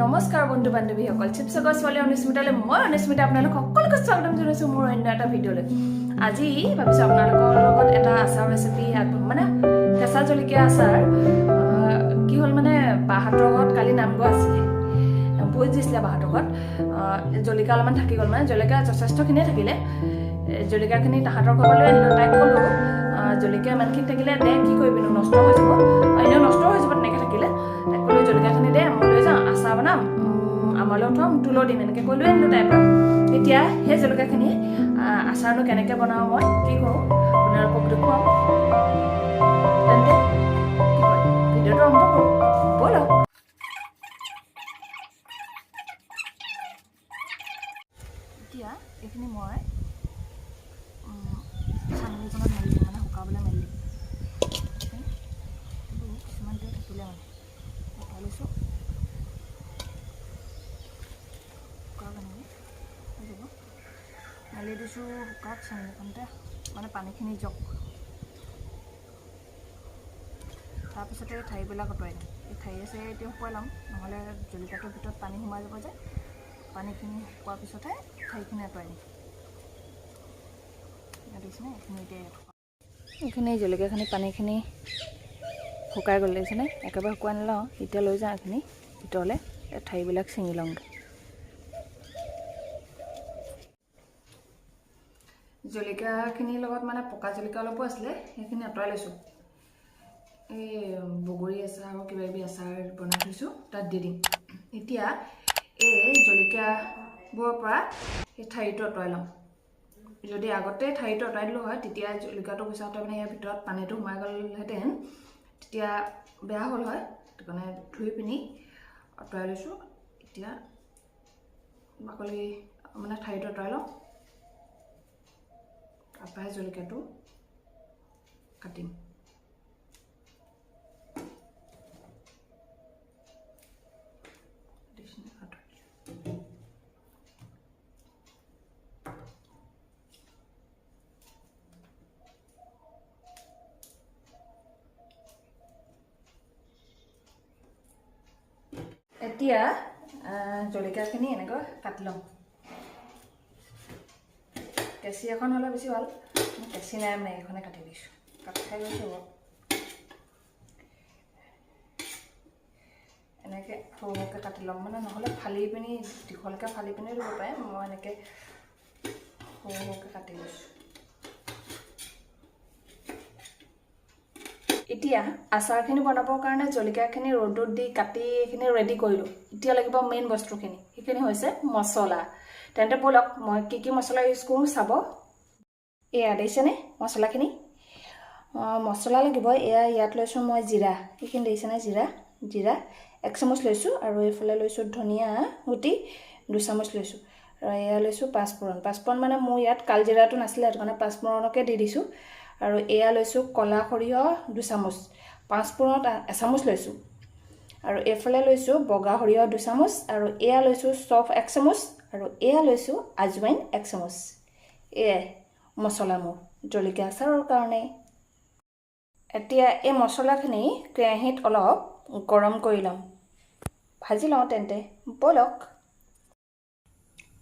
নমস্কাৰ বন্ধু বান্ধৱীসকল শিৱসাগৰ ছোৱালী অনুস্মিতালৈ মই অনুস্মিতা আপোনালোক সকলোকে স্বাগতম জনাইছোঁ মোৰ অন্য এটা ভিডিঅ'লৈ। আজি ভাবিছোঁ আপোনালোকৰ লগত এটা আচাৰ ৰেচিপি মানে কেঁচা জলকীয়া আচাৰ কি হ'ল মানে বাহাতৰ ঘৰত কালি নাম গোৱা আছিলে, ভোজ দিছিলে বাহাতৰ ঘৰত। জলকীয়া অলপমান থাকি গ'ল, মানে জলকীয়া যথেষ্টখিনিয়ে থাকিলে। জলকীয়াখিনি তাহাঁতৰ ঘৰলৈ আনিলোঁ, তাইক ক'লোঁ জলকীয়া ইমানখিনি থাকিলে দে, কি কৰিবিনো নষ্ট হৈ যাব, এনেও নষ্ট হৈ যাব তেনেকৈ থাকিলে। তাইক ক'লোঁ জলকীয়াখিনি দে মই লৈ যাওঁ, আচাৰ বনাম, আমালৈও থ'ম তোলৈও দিম, এনেকৈ কৈ লৈ আনিলোঁ তাইৰ পৰা। এতিয়া সেই জলকীয়াখিনি আচাৰনো কেনেকৈ বনাওঁ, মই কি কৰোঁ আপোনালোকক দেখুৱাম। তেন্তে কি কয় ভিডিঅ'টো আৰম্ভ কৰোঁ, ব'লক। এতিয়া এইখিনি মই চালনীখনত মেলি দিম, মানে শুকাবলৈ মেলি দিম। কিছুমান তেল থাকিলে মানে উঠাই লৈছোঁ, শুকাওক এনেকৈ হৈ যাব। মেলি দিছোঁ শুকাওক চালনীখনতে, মানে পানীখিনি যাওক। তাৰপিছতে ঠাৰিবিলাক আঁতৰাই দিম। এই ঠাৰি আছে এতিয়া শুকুৱাই ল'ম, নহ'লে জলকীয়াটোৰ ভিতৰত পানী সোমাই যাব যে। পানীখিনি শুকোৱাৰ পিছতহে ঠাৰিখিনি আঁতৰাই দিম। দেখিছেনে এইখিনি এতিয়া এইখিনি জলকীয়াখিনি পানীখিনি শুকাই গ'ল, দেখিছেনে একেবাৰে শুকুৱাই নলওঁ। এতিয়া লৈ যাওঁ এইখিনি ভিতৰলৈ, ঠাৰিবিলাক ছিঙি লওঁগৈ। জলকীয়াখিনিৰ লগত মানে পকা জলকীয়া অলপো আছিলে, সেইখিনি আঁতৰাই লৈছোঁ। এই বগৰী আচাৰ আৰু কিবাকিবি আচাৰ বনাই থৈছোঁ, তাত দি দিম। এতিয়া এই জলকীয়াবোৰৰ পৰা সেই ঠাৰিটো আঁতৰাই ল'ম। যদি আগতে ঠাৰিটো আঁতৰাই দিলোঁ হয়, তেতিয়া জলকীয়াটো পিছতে মানে ইয়াৰ ভিতৰত পানীটো সোমাই গ'লহেঁতেন, তেতিয়া বেয়া হ'ল হয়। সেইটো কাৰণে ধুই পিনি আঁতৰাই লৈছোঁ। এতিয়া বাকলি মানে ঠাৰিটো আঁতৰাই লওঁ, তাৰপৰাই জলকীয়াটো কাটিম। এতিয়া জলকীয়াখিনি এনেকৈ কাটি ল'ম। কেঁচি এখন হ'লে বেছি ভাল, কেঁচি নাই মানে এইখনে কাটি দিছোঁ, কাট খাই গৈছোঁ বাৰু। এনেকৈ সৰু সৰুকৈ কাটি ল'ম, মানে নহ'লে ফালি পিনি দীঘলকৈ ফালি পিনি দিব পাৰে। মই এনেকৈ সৰু সৰুকৈ কাটি লৈছোঁ। এতিয়া আচাৰখিনি বনাবৰ কাৰণে জলকীয়াখিনি ৰ'দত দি কাটি এইখিনি ৰেডি কৰিলোঁ। এতিয়া লাগিব মেইন বস্তুখিনি, সেইখিনি হৈছে মছলা। তেন্তে ব'লক মই কি কি মছলা ইউজ কৰোঁ চাব। এয়া দেখিছেনে মছলাখিনি, মছলা লাগিব। এয়া ইয়াত লৈছোঁ মই জিৰা, সেইখিনি দেখিছেনে জিৰা 1 চামুচ লৈছোঁ, আৰু এইফালে লৈছোঁ ধনিয়া গুটি 2 চামুচ লৈছোঁ, আৰু এয়া লৈছোঁ পাঁচফোৰণ মানে মোৰ ইয়াত কালজিৰাটো নাছিলে, সেইটো কাৰণে পাঁচফোৰণকে দি দিছোঁ। আৰু এয়া লৈছোঁ ক'লা সৰিয়হ 2 চামুচ, পাঁচফোৰণত 1 চামুচ লৈছোঁ, আৰু এইফালে লৈছোঁ বগা সৰিয়হ 2 চামুচ, আৰু এয়া লৈছোঁ চফ 1 চামুচ, আৰু এয়া লৈছোঁ আজৱাইন 1 চামুচ। এয়াই মছলা মোৰ জলকীয়া আচাৰৰ কাৰণে। এতিয়া এই মছলাখিনি কেৰাহীত অলপ গৰম কৰি ল'ম, ভাজি লওঁ। তেন্তে ব'লক।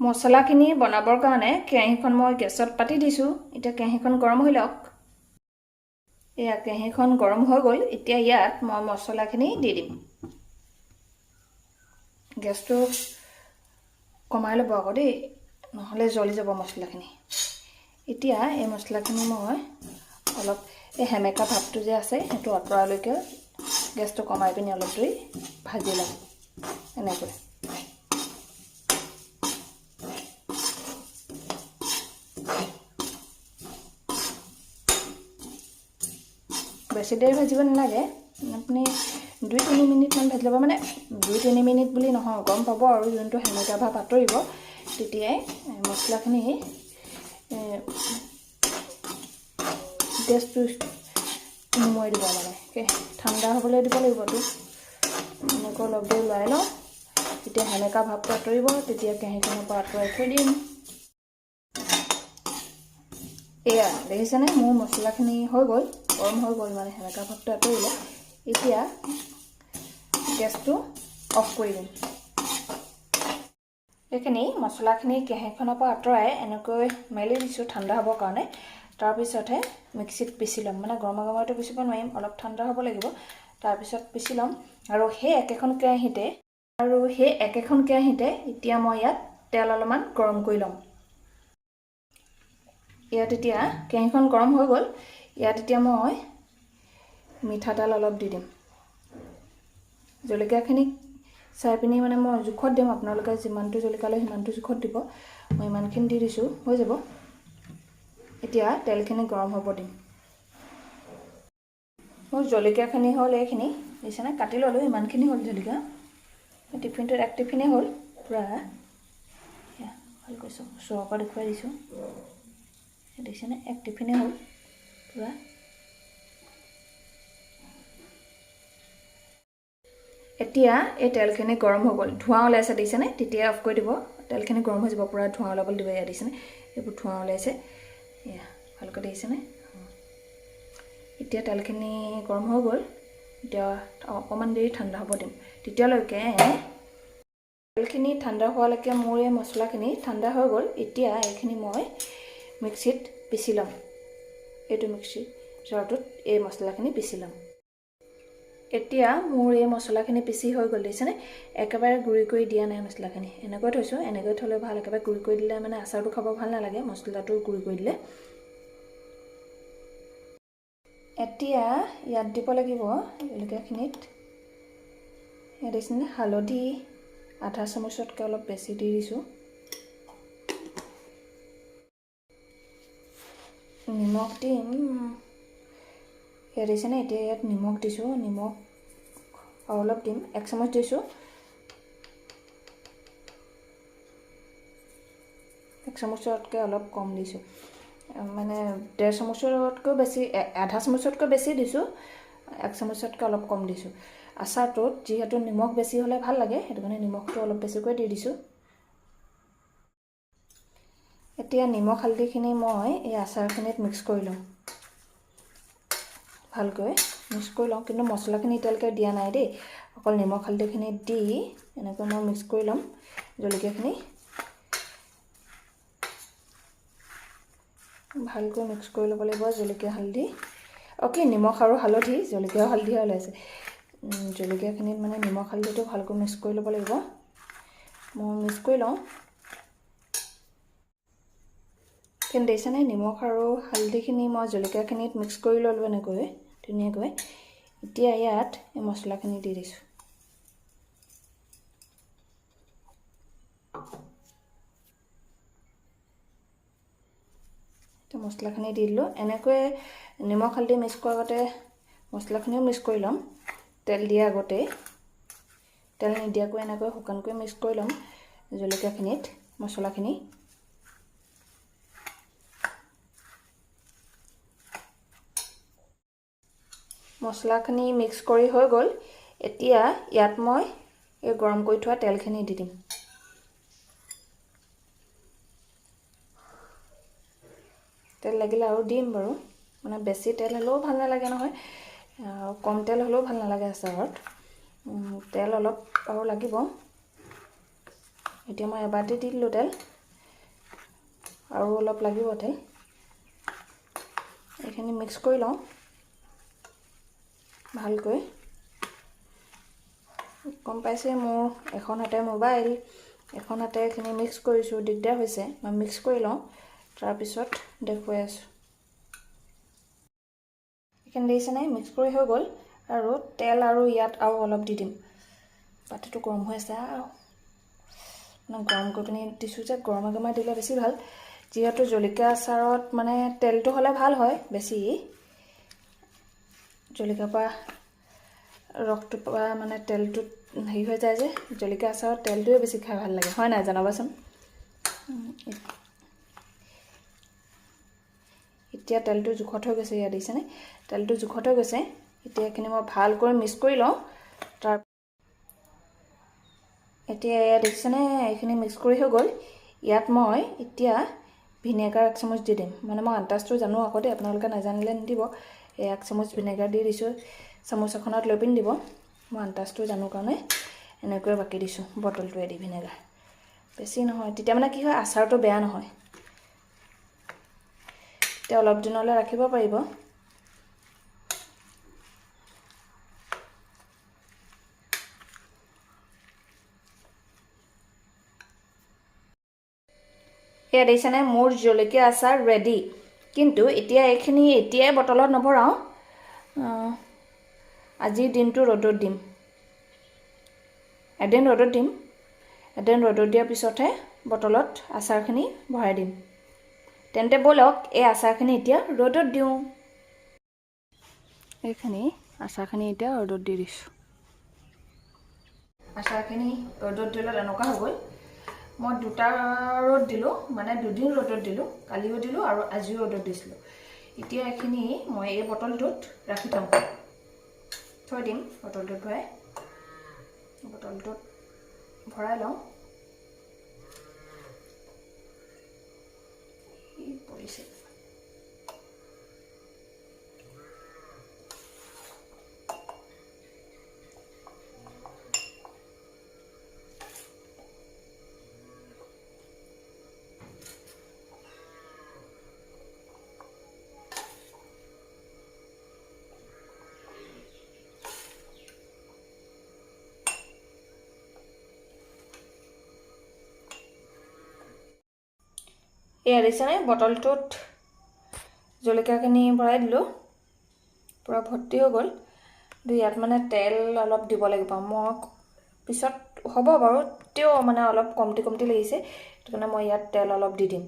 মছলাখিনি বনাবৰ কাৰণে কেৰাহীখন মই গেছত পাতি দিছোঁ। এতিয়া কেৰাহীখন গৰম হৈ লওক। এয়া কেৰাহীখন গৰম হৈ গ'ল। এতিয়া ইয়াত মই মছলাখিনি দি দিম। গেছটো কমাই ল'ব আকৌ দেই, নহ'লে জ্বলি যাব মছলাখিনি। এতিয়া এই মছলাখিনি মই অলপ এই সেমেকা ভাপটো যে আছে সেইটো আঁতৰালৈকে গেছটো কমাই পিনি অলপ দেৰি ভাজি ল'ম এনেকৈ। বেছি দেৰি ভাজিব নালাগে, আপুনি 2-3 মিনিটমান ভাজি ল'ব। মানে 2-3 মিনিট বুলি নহয়, গম পাব আৰু যোনটো সেমেকা ভাপ আঁতৰিব তেতিয়াই মছলাখিনি গেছটো নুমুৱাই দিব, মানে ঠাণ্ডা হ'বলৈ দিব লাগিবতো। এনেকৈ অলপ দেৰি লৰাই লওঁ, তেতিয়া সেমেকা ভাপটো আঁতৰিব, তেতিয়া কেৰাহীখনৰ পৰা আঁতৰাই থৈ দিম। এয়া দেখিছেনে মোৰ মছলাখিনি হৈ গ'ল, গৰম হৈ গ'ল, মানে সেমেকা ভাপটো আঁতৰিলে। এতিয়া গেছটো অফ কৰি দিম। এইখিনি মছলাখিনি কেৰাহীখনৰ পৰা আঁতৰাই এনেকৈ মেলি দিছোঁ ঠাণ্ডা হ'বৰ কাৰণে। তাৰপিছতহে মিক্সিত পিচি ল'ম, মানে গৰমে গৰমেতো পিচিব নোৱাৰিম, অলপ ঠাণ্ডা হ'ব লাগিব। তাৰপিছত পিচি ল'ম আৰু সেই একেখন কেৰাহীতে এতিয়া মই ইয়াত তেল অলপমান গৰম কৰি ল'ম। ইয়াত এতিয়া কেৰাহীখন গৰম হৈ গ'ল। ইয়াত এতিয়া মই মিঠাতেল অলপ দি দিম। জলকীয়াখিনি চাই পিনি মানে মই জোখত দিম, আপোনালোকে যিমানটো জলকীয়া লয় সিমানটো জোখত দিব। মই ইমানখিনি দি দিছোঁ, হৈ যাব। এতিয়া তেলখিনি গৰম হ'ব দিম। মোৰ জলকীয়াখিনি হ'ল এইখিনি, দেখিছেনে? কাটি ল'লোঁ, ইমানখিনি হ'ল জলকীয়া। টিফিনটোত এক টিফিনেই হ'ল পূৰা। ভালকৈ ওচৰৰ পৰা দেখুৱাই দিছোঁ, দেখিছেনে? এক টিফিনেই হ'ল পূৰা। এতিয়া এই তেলখিনি গৰম হৈ গ'ল, ধোঁৱা ওলাইছে, দেখিছেনে? তেতিয়া অফ কৰি দিব, তেলখিনি গৰম হৈ যাব, পূৰা ধোঁৱা ওলাবলৈ দিব। এয়া দেখিছেনে? এইবোৰ ধোঁৱা ওলাইছে, এয়া ভালকৈ দেখিছেনে? এতিয়া তেলখিনি গৰম হৈ গ'ল। এতিয়া অকণমান দেৰি ঠাণ্ডা হ'ব দিম। তেতিয়ালৈকে তেলখিনি ঠাণ্ডা হোৱালৈকে মোৰ এই মছলাখিনি ঠাণ্ডা হৈ গ'ল। এতিয়া এইখিনি মই মিক্সিত পিচি ল'ম। এইটো মিক্সি জাৰটোত এই মছলাখিনি পিচি ল'ম। এতিয়া মোৰ এই মছলাখিনি পিচি হৈ গ'ল, দেখিছেনে? একেবাৰে গুড়ি কৰি দিয়া নাই মছলাখিনি, এনেকৈ থৈছোঁ। এনেকৈ থ'লে ভাল, একেবাৰে গুড়ি কৰি দিলে মানে আচাৰটো খাব ভাল নালাগে, মছলাটো গুড়ি কৰি দিলে। এতিয়া ইয়াত দিব লাগিব জলকীয়াখিনিত, ইয়াত দেখিছেনে? হালধি আধা চামুচতকৈ অলপ বেছি দি দিছোঁ। নিমখ দিম, ইয়াত দেখিছেনে? এতিয়া ইয়াত নিমখ দিছোঁ, নিমখ আৰু অলপ দিম, 1 চামুচ দিছোঁ। 1 চামুচতকৈ অলপ কম দিছোঁ, মানে 1.5 চামুচতকৈ বেছি, আধা চামুচতকৈ বেছি দিছোঁ, 1 চামুচতকৈ অলপ কম দিছোঁ। আচাৰটোত যিহেতু নিমখ বেছি হ'লে ভাল লাগে, সেইটো কাৰণে নিমখটো অলপ বেছিকৈ দি দিছোঁ। এতিয়া নিমখ হালধিখিনি মই এই আচাৰখিনিত মিক্স কৰি লওঁ, ভালকৈ মিক্স কৰি লওঁ। কিন্তু মছলাখিনি এতিয়ালৈকে দিয়া নাই দেই, অকল নিমখ হালধিখিনি দি এনেকৈ মই মিক্স কৰি ল'ম জলকীয়াখিনি। ভালকৈ মিক্স কৰি ল'ব লাগিব জলকীয়া হালধি, নিমখ আৰু হালধি, জলকীয়া হালধিহে ওলাইছে। জলকীয়াখিনিত মানে নিমখ হালধিটো ভালকৈ মিক্স কৰি ল'ব লাগিব। মই মিক্স কৰি লওঁ। কিন্তু দেখিছেনে? নিমখ আৰু হালধিখিনি মই জলকীয়াখিনিত মিক্স কৰি ল'লোঁ এনেকৈ ধুনীয়াকৈ। এতিয়া ইয়াত এই মছলাখিনি দি দিছোঁ। মছলাখিনি দি দিলোঁ। এনেকৈ নিমখ হালধি মিক্স কৰাৰ আগতে মছলাখিনিও মিক্স কৰি ল'ম, তেল দিয়া আগতেই। তেল নিদিয়াকৈ এনেকৈ শুকানকৈ মিক্স কৰি ল'ম জলকীয়াখিনিত মছলাখিনি। মছলাখিনি মিক্স কৰি হৈ গ'ল। এতিয়া ইয়াত মই এই গৰম কৰি থোৱা তেলখিনি দি দিম। তেল লাগিলে আৰু দিম বাৰু, মানে বেছি তেল হ'লেও ভাল নালাগে নহয়, কম তেল হ'লেও ভাল নালাগে আচাৰত। তেল অলপ আৰু লাগিব। এতিয়া মই এবাৰতে দি দিলোঁ তেল, আৰু অলপ লাগিব তেল। এইখিনি মিক্স কৰি লওঁ ভালকৈ। গম পাইছে, মোৰ এখন হাতে মোবাইল, এখন হাতে এইখিনি মিক্স কৰিছোঁ, দিগদাৰ হৈছে। মই মিক্স কৰি লওঁ, তাৰপিছত দেখুৱাই আছোঁ। এইখিনি দেখিছেনে? মিক্স কৰি হৈ গ'ল। আৰু তেল আৰু ইয়াত আৰু অলপ দি দিম। পাতিটো গৰম হৈ আছে, মানে গৰম কৰি পিনি দিছোঁ যে, গৰমে গৰমে দিলে বেছি ভাল। যিহেতু জলকীয়া আচাৰত মানে তেলটো হ'লে ভাল হয় বেছি, জলকীয়াৰ পৰা ৰসটোৰ পৰা মানে তেলটোত হেৰি হৈ যায় যে, জলকীয়া আচাৰত তেলটোৱে বেছি খাই ভাল লাগে, হয় নাই জনাবাচোন। এতিয়া তেলটো জোখত হৈ গৈছে, ইয়াত দেখিছেনে? তেলটো জোখত হৈ গৈছে। এতিয়া এইখিনি মই ভালকৈ মিক্স কৰি লওঁ। এতিয়া এয়া দেখিছেনে? এইখিনি মিক্স কৰি হৈ গ'ল। ইয়াত মই এতিয়া ভিনেগাৰ 1 চামুচ দি দিম, মানে মই আন্দাজটো জানো আগতে, আপোনালোকে নাজানিলে নিদিব। 1 চামুচ ভিনেগাৰ দি দিছোঁ, চামুচ এখনত লৈ পিনি দিব। মই আন্দাজটো জানো কাৰণে এনেকৈ বাকি দিছোঁ বটলটোৱেদি ভিনেগাৰ। বেছি নহয়, তেতিয়া মানে কি হয় আচাৰটো বেয়া নহয়, তেতিয়া অলপ দিনলৈ ৰাখিব পাৰিব। এয়া দেখিছেনে মোৰ জলকীয়া আচাৰ ৰেডি। কিন্তু এতিয়া এইখিনি এতিয়াই বটলত নভৰাওঁ, আজিৰ দিনটো ৰ'দত দিম, এদিন ৰ'দত দিম, এদিন ৰ'দত দিয়াৰ পিছতহে বটলত আচাৰখিনি ভৰাই দিম। তেন্তে ব'লক এই আচাৰখিনি এতিয়া ৰ'দত দিওঁ। এইখিনি আচাৰখিনি এতিয়া ৰ'দত দি দিছোঁ। আচাৰখিনি ৰ'দত দিলত এনেকুৱা হৈ গ'ল। মই 2টা ৰ'দ দিলোঁ, মানে 2 দিন ৰ'দত দিলোঁ, কালিও দিলোঁ আৰু আজিও ৰ'দত দিছিলোঁ। এতিয়া এইখিনি মই এই বটলটোত ৰাখি থৈ দিম। বটলটোত ভৰাই লওঁ। পৰিছে এয়া দেখিছেনে বটলটোত জলকীয়াখিনি ভৰাই দিলোঁ, পূৰা ভৰ্তি হৈ গ'ল। কিন্তু ইয়াত মানে তেল অলপ দিব লাগিব, মই পিছত হ'ব বাৰু, তেও মানে অলপ কমটি লাগিছে, সেইটো কাৰণে মই ইয়াত তেল অলপ দি দিম।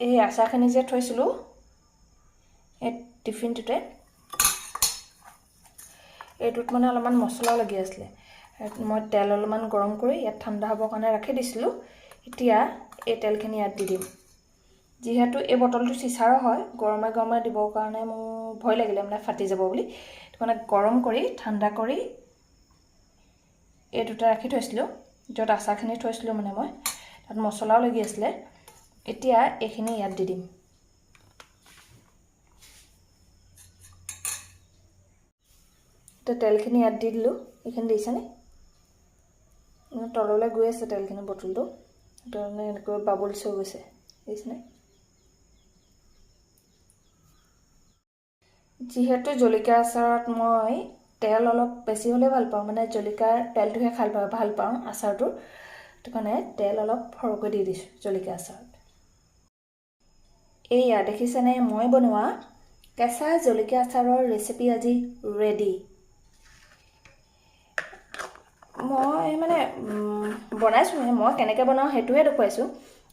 এই আচাৰখিনি যে থৈছিলোঁ এই টিফিনটোতে, এইটোত মানে অলপমান মছলা লাগি আছিলে, মই তেল অলপমান গৰম কৰি ইয়াত ঠাণ্ডা হ'বৰ কাৰণে ৰাখি দিছিলোঁ। এতিয়া এই তেলখিনি ইয়াত দি দিম। যিহেতু এই বটলটো চিচাৰৰ হয়, গৰমে গৰমে দিবৰ কাৰণে মোৰ ভয় লাগিলে, মানে ফাটি যাব বুলি, সেইটো কাৰণে গৰম কৰি ঠাণ্ডা কৰি এই দুটা ৰাখি থৈছিলোঁ, য'ত আচাৰখিনি থৈছিলোঁ মানে মই, তাত মছলাও লাগি আছিলে। এতিয়া এইখিনি ইয়াত দি দিম। এতিয়া তেলখিনি ইয়াত দি দিলোঁ। এইখিনি দেখিছেনে তললৈ গৈ আছে তেলখিনি, বটলটো সেইটো মানে এনেকৈ বাবলছ হৈ গৈছে, দেখিছেনে। যিহেতু জলকীয়া আচাৰত মই তেল অলপ বেছি হ'লে ভাল পাওঁ, মানে জলকীয়াৰ তেলটোহে ভাল পাওঁ আচাৰটোৰ, সেইটো কাৰণে তেল অলপ সৰহকৈ দি দিছোঁ জলকীয়া আচাৰত। এয়া দেখিছেনে মই বনোৱা কেঁচা জলকীয়া আচাৰৰ ৰেচিপি আজি ৰেডি। মই মানে বনাইছোঁহে, মই কেনেকৈ বনাওঁ সেইটোহে দেখুৱাইছোঁ।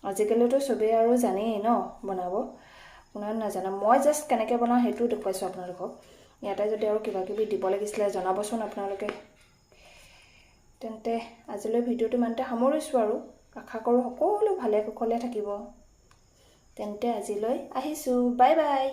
আজিকালিতো চবেই আৰু জানেই ন বনাব, কোনেও নাজানে, মই জাষ্ট কেনেকৈ বনাওঁ সেইটো দেখুৱাইছোঁ আপোনালোকক। ইয়াতে যদি আৰু কিবা কিবি দিব লাগিছিলে জনাবচোন আপোনালোকে। তেন্তে আজিলৈ ভিডিঅ'টো ইমানতে সামৰিছোঁ আৰু আশা কৰোঁ সকলো ভালে কুশলে থাকিব। তেন্তে আজিলৈ আহিছোঁ, বাই বাই।